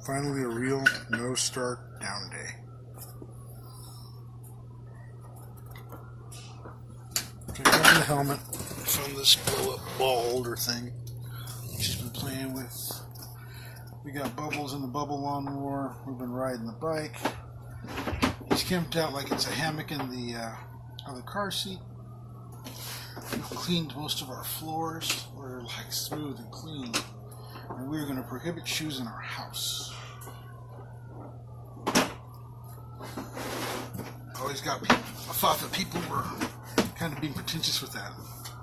Finally, a real no-start down day. Okay, grabbing the helmet from this blow-up ball holder thing she's been playing with. We got Bubbles in the bubble lawnmower. We've been riding the bike. He's camped out like it's a hammock in the other car seat. We've cleaned most of our floors. We're like smooth and clean. And we're going to prohibit shoes in our house. Always got people. I thought that people were kind of being pretentious with that,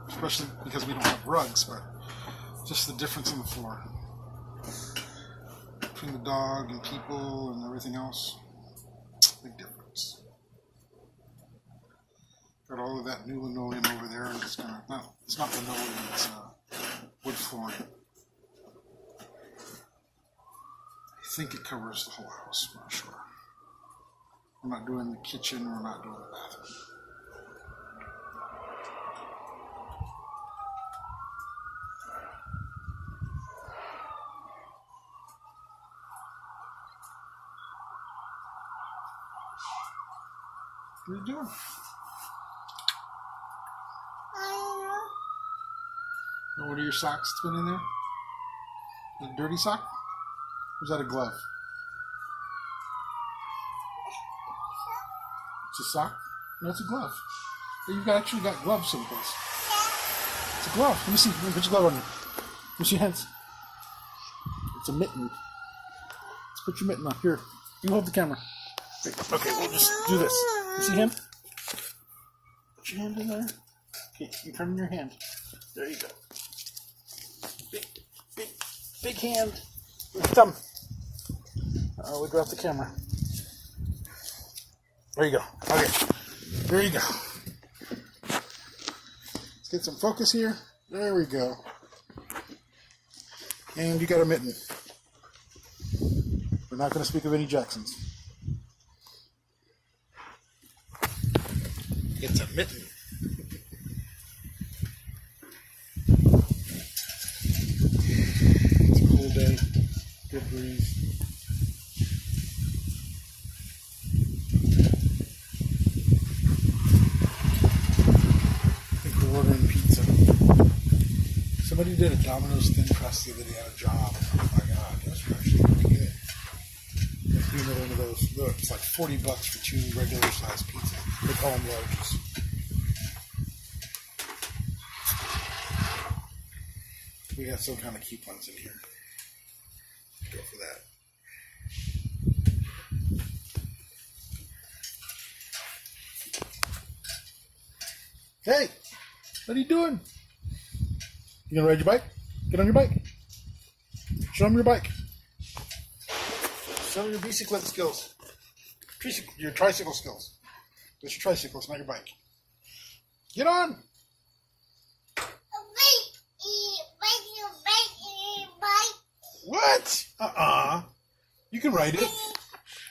especially because we don't have rugs, but just the difference in the floor between the dog and people and everything else. Big difference. Got all of that new linoleum over there, and it's gonna it's not linoleum, it's wood flooring. I think it covers the whole house, I'm not sure. We're not doing the kitchen, we're not doing the bathroom. What are you doing? And what are your socks that's been in there? A dirty sock? Or is that a glove? It's a sock? No, it's a glove. You've actually got gloves someplace. It's a glove. Let me see. Let me put your glove on you. Let me see your hands. It's a mitten. Let's put your mitten on. Here. You hold the camera. Okay, we'll just do this. You see him? Put your hand in there. Okay, you turn in your hand. There you go. Big hand. With the thumb. We dropped the camera. There you go. Okay. There you go. Let's get some focus here. There we go. And you got a mitten. We're not going to speak of any Jacksons. It's a mitten. It's a cool day. Good breeze. I think we're ordering pizza. Somebody did a Domino's thin crust the other day at a job. Oh my god, those were actually pretty good. Let's do another one of those. Look, it's like $40 for 2 regular sized pizzas. They call them larges. We got some kind of coupons in here. Go for that. Hey, what are you doing? You gonna ride your bike? Get on your bike. Show them your bike. Show them your bicycle skills. Your tricycle skills. It's your tricycle, it's not your bike. Get on! What? You can ride it.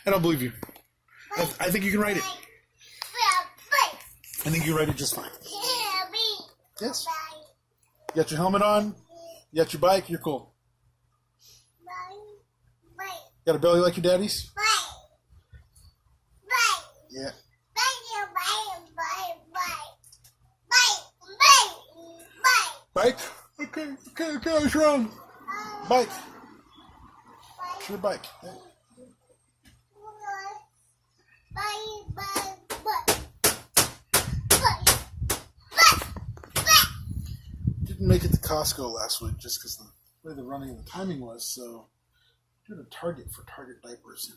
I don't believe you. I think you can ride it. I think you ride it just fine. Yes. You got your helmet on. You got your bike. You're cool. Got a belly like your daddy's? Yeah. Bike? Okay, what's wrong? Bike. It's your bike. Yeah. Didn't make it to Costco last week just because the way the running and the timing was, so doing a Target for Target diapers.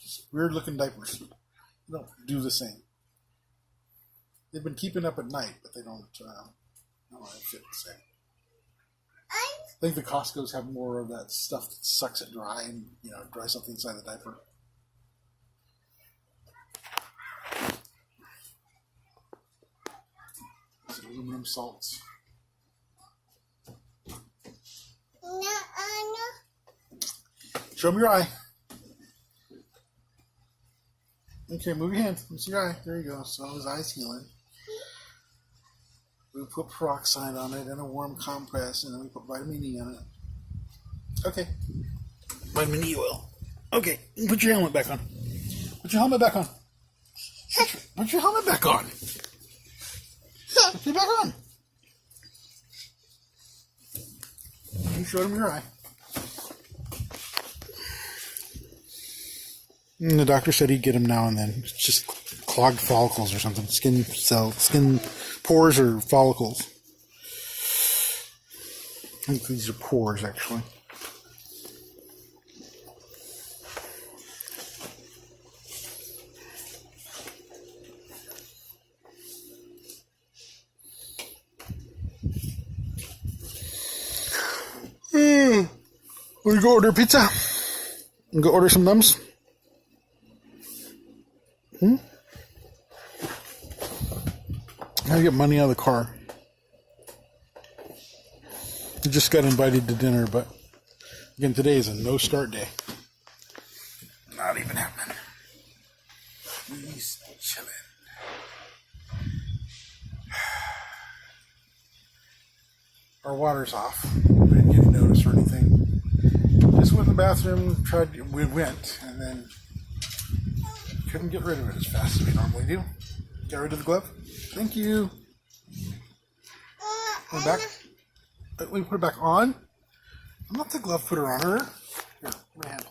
Just weird looking diapers. They don't do the same. They've been keeping up at night, but they don't fit the same. I think the Costco's have more of that stuff that sucks it dry and, dry something inside the diaper. It's aluminum salts. Show me your eye. Okay, move your hand. Let's see your eye. There you go. So his eye's healing. We put peroxide on it and a warm compress, and then we put vitamin E on it. Okay. Vitamin E oil. Okay, put your helmet back on. Put your helmet back on. Put your helmet back on. Put it back on. You showed him your eye. And the doctor said he'd get him now and then. It's just clogged follicles or something. Skin pores or follicles. I think these are pores, actually. Want to go order pizza? And go order some numbs? I get money out of the car. I just got invited to dinner, but again, today is a no start day. Not even happening. He's chilling. Our water's off. We didn't get a notice or anything. Just went in the bathroom, we went, and then couldn't get rid of it as fast as we normally do. Get rid of the glove. Thank you. Put it back. Let me put it back on. I'm not the glove putter on her. Here, put my hand.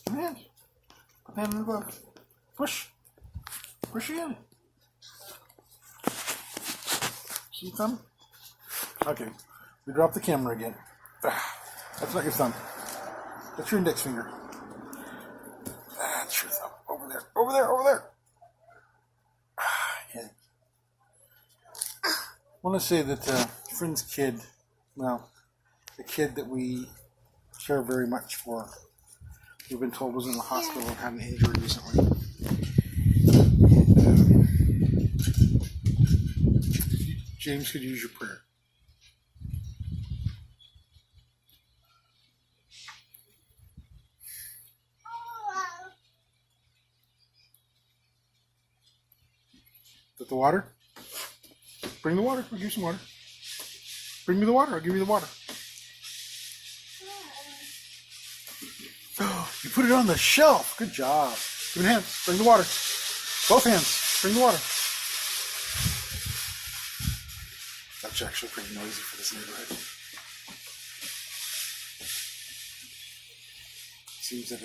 Put my hand. Put my hand in the glove. Push. Push again. See your thumb? Okay. We dropped the camera again. That's not your thumb. That's your index finger. That's your thumb. Over there. Over there. Over there. Yeah. I want to say that friend's kid, well, the kid that we care very much for, we've been told was in the hospital and had an injury recently. James could use your prayer. Is that the water? Bring the water. I'll give you some water. Bring me the water. I'll give you the water. Oh, you put it on the shelf. Good job. Give me hands. Bring the water. Both hands. Bring the water. That's actually pretty noisy for this neighborhood. Seems that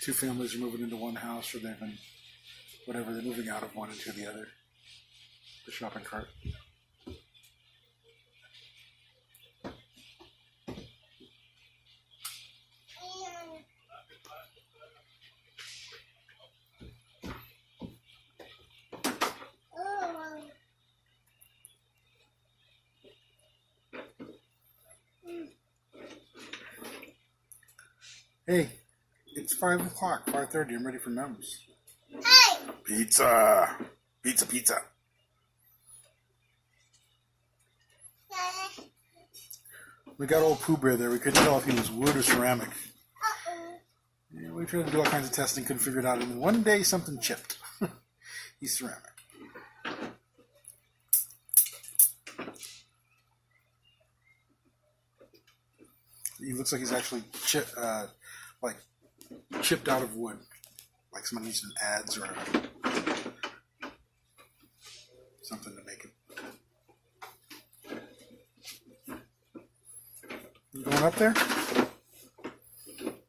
two families are moving into one house, or they've been, whatever, they're moving out of one into the other. The shopping cart. Hey, it's 5 o'clock, 5:30. I'm ready for numbs. Hey! Pizza! Pizza, pizza. We got old Pooh Bear there. We couldn't tell if he was wood or ceramic. Yeah, we tried to do all kinds of testing, couldn't figure it out. And then one day something chipped. He's ceramic. He looks like he's actually chipped out of wood, like someone used in ads or something to make it. You going up there?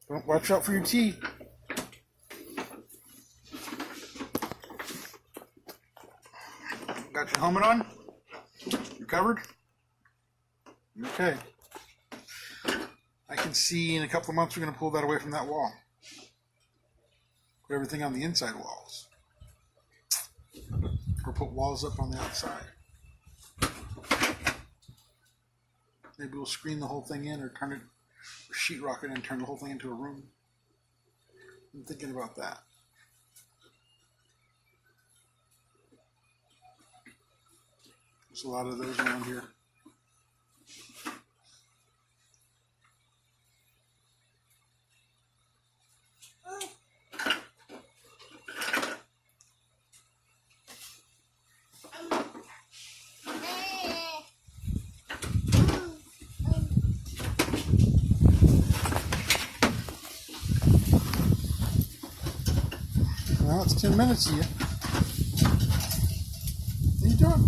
Don't watch out for your teeth. Got your helmet on? You covered? Okay. I can see in a couple of months we're going to pull that away from that wall. Put everything on the inside walls. Or put walls up on the outside. Maybe we'll screen the whole thing in or turn it, or sheetrock it and turn the whole thing into a room. I'm thinking about that. There's a lot of those around here. 10 minutes of you. What are you doing?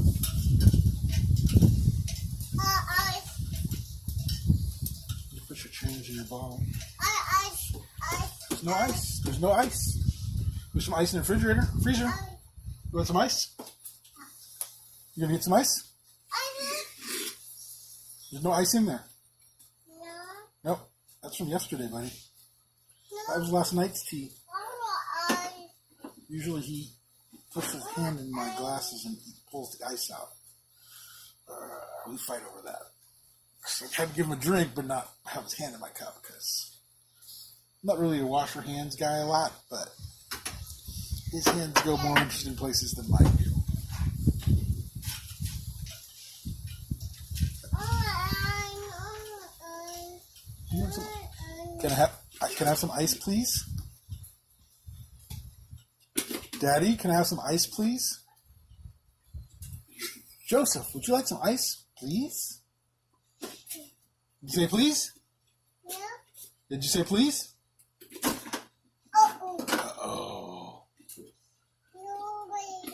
You put your change in your bottle. Ice. There's no ice. There's no ice. There's some ice in the refrigerator. Freezer. You want some ice? You gonna get some ice? There's no ice in there. No. Nope. That's from yesterday, buddy. That was last night's tea. Usually he puts his hand in my glasses and he pulls the ice out. We fight over that. So I tried to give him a drink, but not have his hand in my cup because I'm not really a wash your hands guy a lot, but his hands go more interesting places than mine do. Can I have some ice, please? Daddy, can I have some ice, please? Joseph, would you like some ice, please? Did you say please? Yeah. Did you say please? Uh-oh. Uh-oh. No way.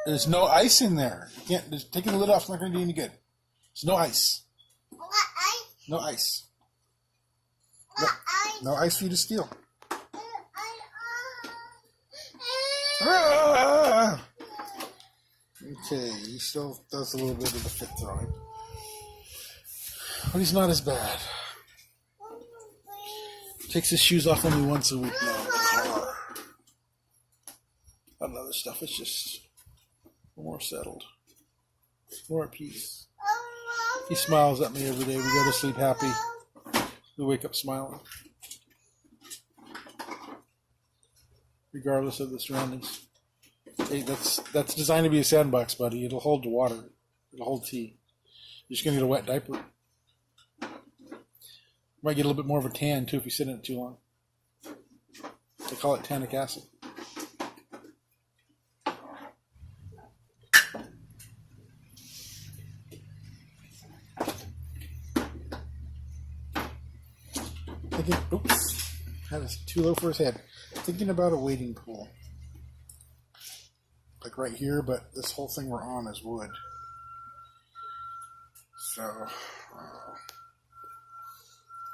There's no ice in there. You can't, just taking the lid off is not going to do any good. There's no ice. What ice? No ice. What ice? No ice for you to steal. Uh, Ah! Okay, he still does a little bit of the fit throwing. But he's not as bad. Takes his shoes off only once a week now in the car. That other stuff is just more settled. More at peace. He smiles at me every day. We go to sleep happy. We wake up smiling. Regardless of the surroundings. Hey, that's designed to be a sandbox, buddy. It'll hold the water. It'll hold tea. You're just going to get a wet diaper. Might get a little bit more of a tan, too, if you sit in it too long. They call it tannic acid. Oops. That is too low for his head. Thinking about a wading pool. Like right here, but this whole thing we're on is wood. So,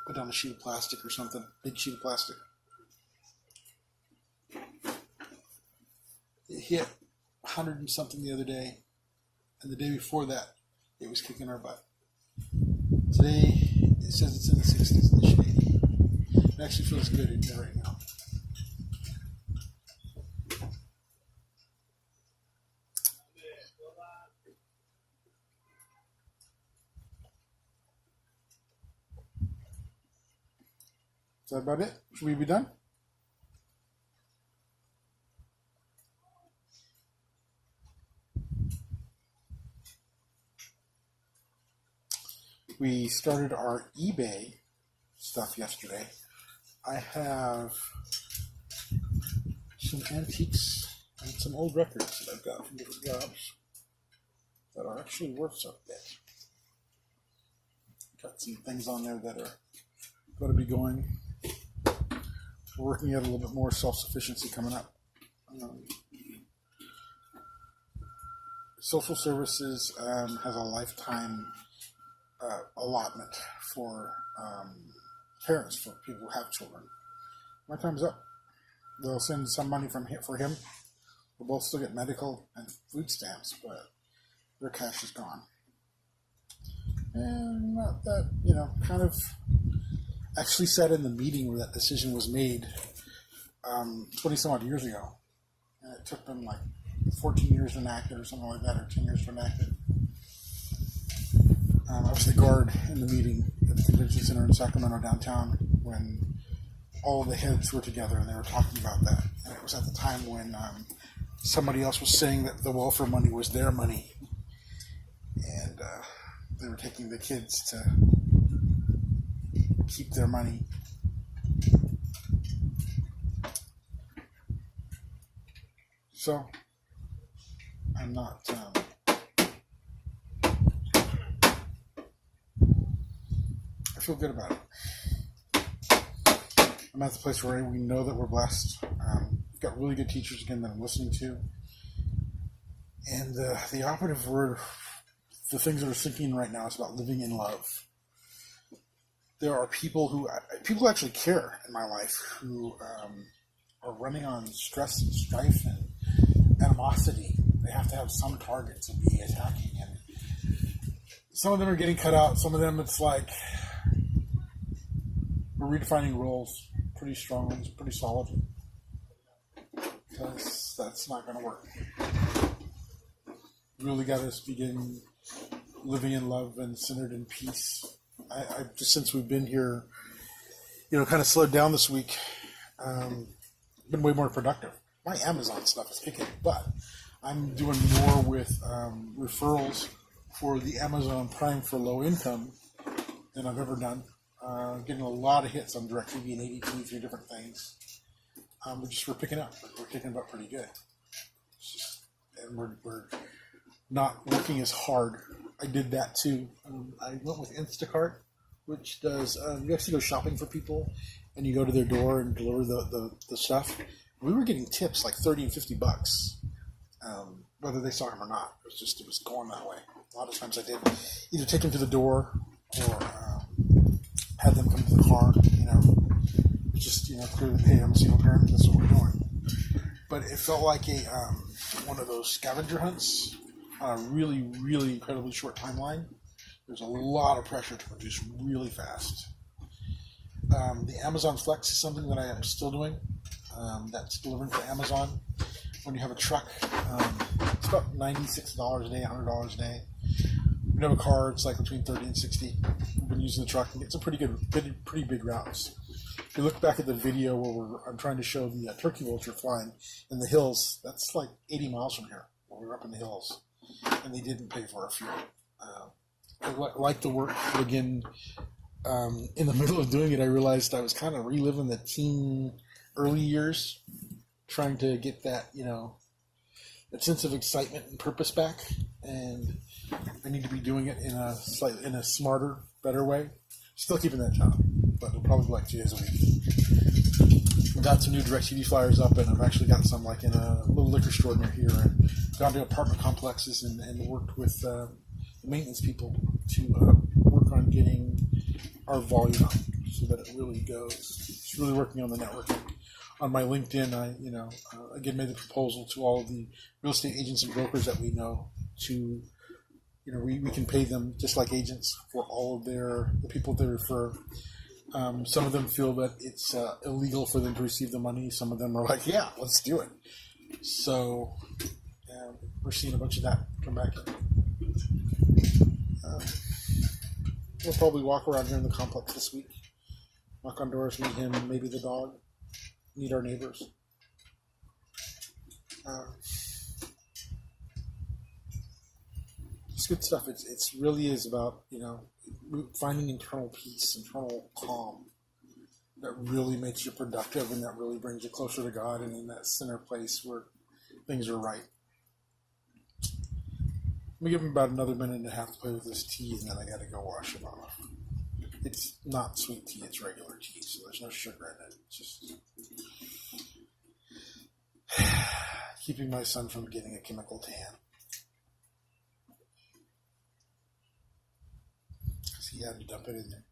put down a sheet of plastic or something. Big sheet of plastic. It hit 100 and something the other day. And the day before that, it was kicking our butt. Today, it says it's in the 60s in the shade. It actually feels good in here right now. Is that about it? Should we be done? We started our eBay stuff yesterday. I have some antiques and some old records that I've got from different jobs that are actually worth some bit. Got some things on there that are going to be going. We're working at a little bit more self-sufficiency coming up. Social services has a lifetime allotment for parents, for people who have children. My time's up. They'll send some money for him. We'll both still get medical and food stamps, but their cash is gone. And not that, kind of actually said in the meeting where that decision was made 20 some odd years ago. And it took them like 14 years to enact it or something like that, or 10 years to enact it. I was the guard in the meeting at the convention center in Sacramento downtown when all the heads were together and they were talking about that. And it was at the time when somebody else was saying that the welfare money was their money. And they were taking the kids to keep their money. So, I'm not... I feel good about it. I'm at the place where we know that we're blessed. We've got really good teachers again that I'm listening to. And the operative word, the things that are sinking right now is about living in love. There are people actually care in my life who are running on stress and strife and animosity. They have to have some target to be attacking. And some of them are getting cut out. Some of them it's like we're redefining roles pretty strongly, pretty solidly. Because that's not going to work. Really got to begin living in love and centered in peace. I just since we've been here, kind of slowed down this week. Been way more productive. My Amazon stuff is kicking, but I'm doing more with referrals for the Amazon Prime for low income than I've ever done. Getting a lot of hits on DirecTV and ADT through different things. We're picking up. We're kicking up pretty good. And we're not working as hard. I did that too. I went with Instacart, which does, you actually go shopping for people and you go to their door and deliver the stuff. We were getting tips like $30 and $50, whether they saw them or not. It was going that way. A lot of times I did either take them to the door or had them come to the car, clearly, hey, I'm a single parent, that's what we're doing. But it felt like one of those scavenger hunts on a really, really incredibly short timeline. There's a lot of pressure to produce really fast. The Amazon Flex is something that I am still doing. That's delivering for Amazon. When you have a truck, it's about $96 a day, $100 a day. When you have a car, it's like between $30 and $60. We've been using the truck, and it's a pretty big routes. If you look back at the video where I'm trying to show the turkey vulture flying in the hills, that's like 80 miles from here, where we were up in the hills, and they didn't pay for our fuel. I like the work, but again, in the middle of doing it, I realized I was kind of reliving the teen early years, trying to get that, that sense of excitement and purpose back, and I need to be doing it in a smarter, better way. Still keeping that job, but it'll probably be like 2 days a week. I've got some new DirecTV flyers up, and I've actually got some like in a little liquor store near here, and gone to apartment complexes and worked with the maintenance people to work on getting our volume up so that it really goes. It's really working on the networking. On my LinkedIn, I again made the proposal to all of the real estate agents and brokers that we know to, we can pay them just like agents for all of the people they refer. Some of them feel that it's illegal for them to receive the money. Some of them are like, yeah, let's do it. So we're seeing a bunch of that come back in. We'll probably walk around here in the complex this week. Knock on doors, meet him, maybe the dog. Meet our neighbors. It's good stuff. It really is about, finding internal peace, internal calm that really makes you productive and that really brings you closer to God and in that center place where things are right. Let me give him about another minute and a half to play with this tea, and then I got to go wash it off. It's not sweet tea, it's regular tea, so there's no sugar in it. It's just keeping my son from getting a chemical tan. Because he had to dump it in there.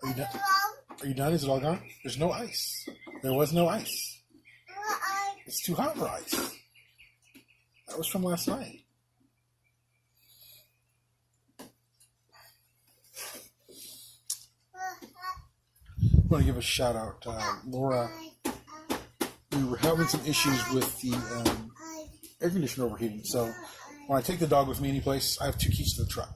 Are you done? Are you done? Is it all gone? There's no ice. There was no ice. It's too hot for ice. That was from last night. I want to give a shout out to Laura. We were having some issues with the air conditioner overheating. So when I take the dog with me any place, I have 2 keys to the truck.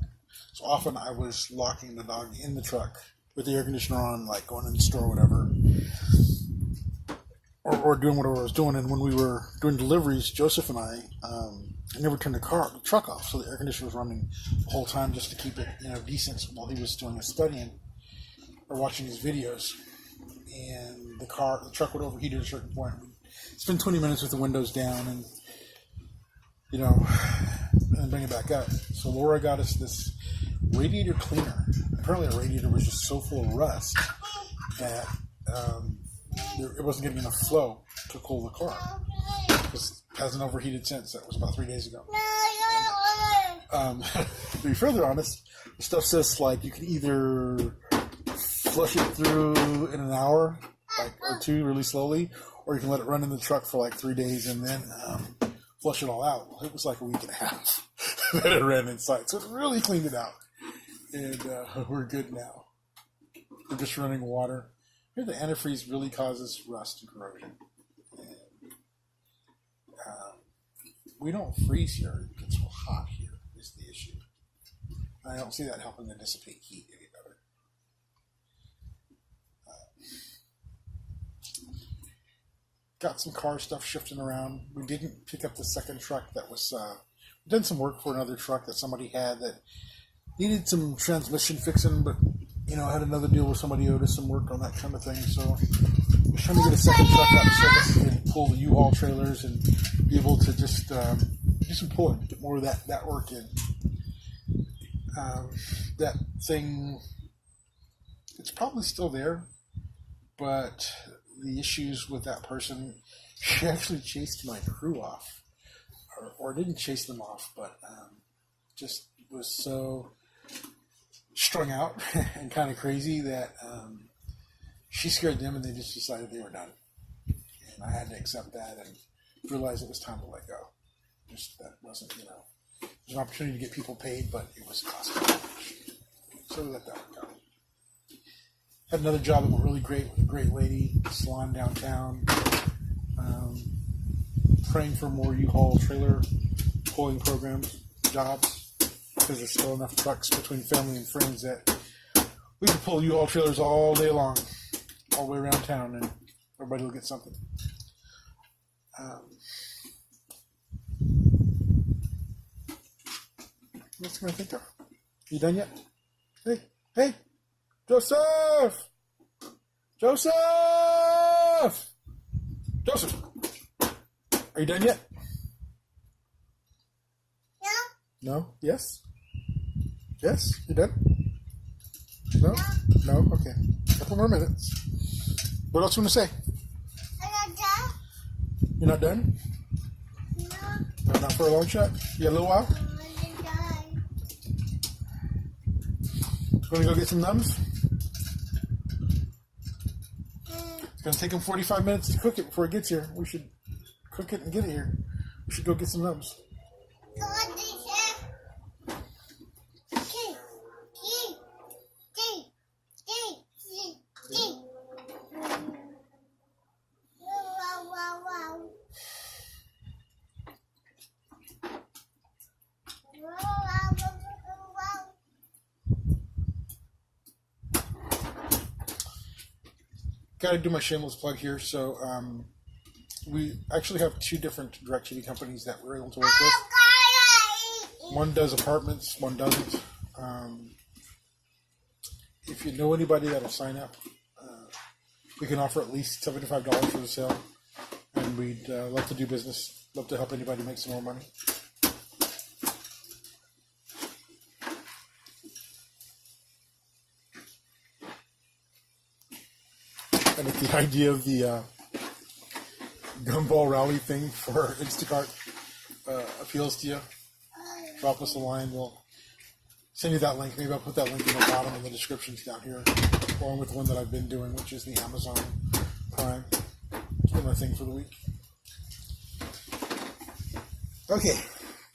So often I was locking the dog in the truck with the air conditioner on, like going in the store or whatever, or doing whatever I was doing. And when we were doing deliveries, Joseph and I never turned the truck off, so the air conditioner was running the whole time just to keep it decent while he was doing his studying or watching his videos. And the truck would overheat at a certain point. We'd spend 20 minutes with the windows down and and bring it back up. So Laura got us this radiator cleaner. Apparently the radiator was just so full of rust that it wasn't getting enough flow to cool the car. Because it hasn't overheated since. That was about 3 days ago. To be further honest, the stuff says like you can either flush it through in an hour, or two, really slowly, or you can let it run in the truck for like 3 days and then flush it all out. Well, it was like a week and a half that it ran inside, so it really cleaned it out, and we're good now. We're just running water. Here, the antifreeze really causes rust and corrosion. And, we don't freeze here; it gets hot here. Is the issue. I don't see that helping to dissipate heat any better. Got some car stuff shifting around. We didn't pick up the second truck that was. We did some work for another truck that somebody had that needed some transmission fixing, but had another deal where somebody owed us some work on that kind of thing. So we're trying to get a second truck out of service and pull the U-Haul trailers and be able to just do some pulling, get more of that work in. That thing, it's probably still there, but the issues with that person, she actually chased my crew off, or didn't chase them off, but just was so strung out and kind of crazy that she scared them, and they just decided they were done. And I had to accept that and realize it was time to let go. Just that wasn't, there's an opportunity to get people paid, but it was costing too much. So we let that go. Had another job that went really great with a great lady, salon downtown. Praying for more U-Haul trailer pulling programs, jobs, because there's still enough trucks between family and friends that we can pull U-Haul trailers all day long, all the way around town, and everybody will get something. What's going to think of? You done yet? Hey, Joseph! Joseph! Are you done yet? No? Yes? Yes? You done? No? No? Okay. A couple more minutes. What else you want to say? I'm not done. You're not done? No. Not for a long shot? You got a little while? I'm done. Want to go get some numbs? It's going to take them 45 minutes to cook it before it gets here. We should cook it and get it here. We should go get some numbs. Got to do my shameless plug here. So we actually have two different DirecTV companies that we're able to work with. One does apartments, one doesn't. If you know anybody that'll sign up, we can offer at least $75 for the sale, and we'd love to do business. Love to help anybody make some more money. And if the idea of the gumball rally thing for Instacart appeals to you, drop us a line. We'll send you that link. Maybe I'll put that link in the bottom in the descriptions down here, along with the one that I've been doing, which is the Amazon Prime. It's been my thing for the week. Okay,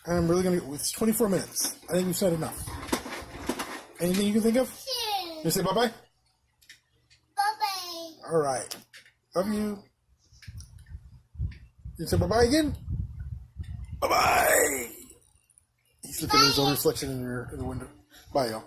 I'm really going to... It's 24 minutes. I think we've said enough. Anything you can think of? You say bye-bye? All right. Love you. You say bye-bye again? Bye-bye. He's looking at his own reflection in the window. Bye, y'all.